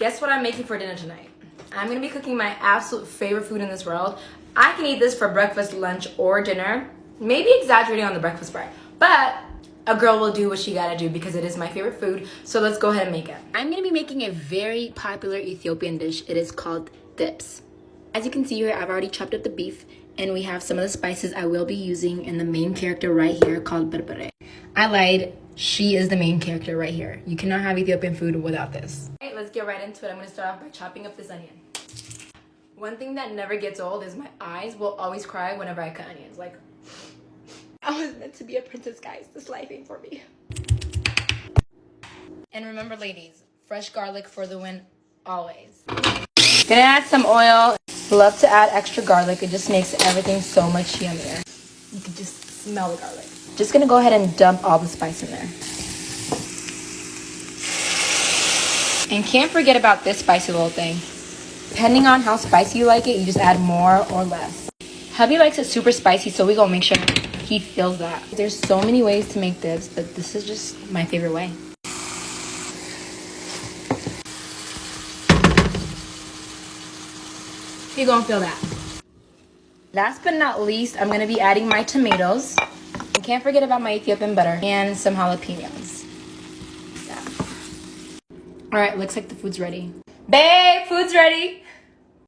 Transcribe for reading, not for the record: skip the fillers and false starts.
Guess what I'm making for dinner tonight? I'm gonna be cooking my absolute favorite food in this world. I can eat this for breakfast, lunch, or dinner. Maybe exaggerating on the breakfast part, but a girl will do what she gotta do because it is my favorite food. So let's go ahead and make it. I'm gonna be making a very popular Ethiopian dish. It is called dips. As you can see here, I've already chopped up the beef and we have some of the spices I will be using in the main character right here called berbere. I lied. She is the main character right here. You cannot have Ethiopian food without this. All right, let's get right into it. I'm gonna start off by chopping up this onion. One thing that never gets old is my eyes will always cry whenever I cut onions. Like, I was meant to be a princess, guys. This life ain't for me. And remember, ladies, fresh garlic for the win always. Gonna add some oil. Love to add extra garlic. It just makes everything so much yummier. You can just smell the garlic. Just gonna go ahead and dump all the spice in there. And can't forget about this spicy little thing. Depending on how spicy you like it, you just add more or less. Hubby likes it super spicy, so we gonna make sure he feels that. There's so many ways to make this, but this is just my favorite way. You're gonna feel that. Last but not least, I'm gonna be adding my tomatoes. And can't forget about my Ethiopian butter and some jalapenos. Yeah. All right, looks like the food's ready. Babe, food's ready.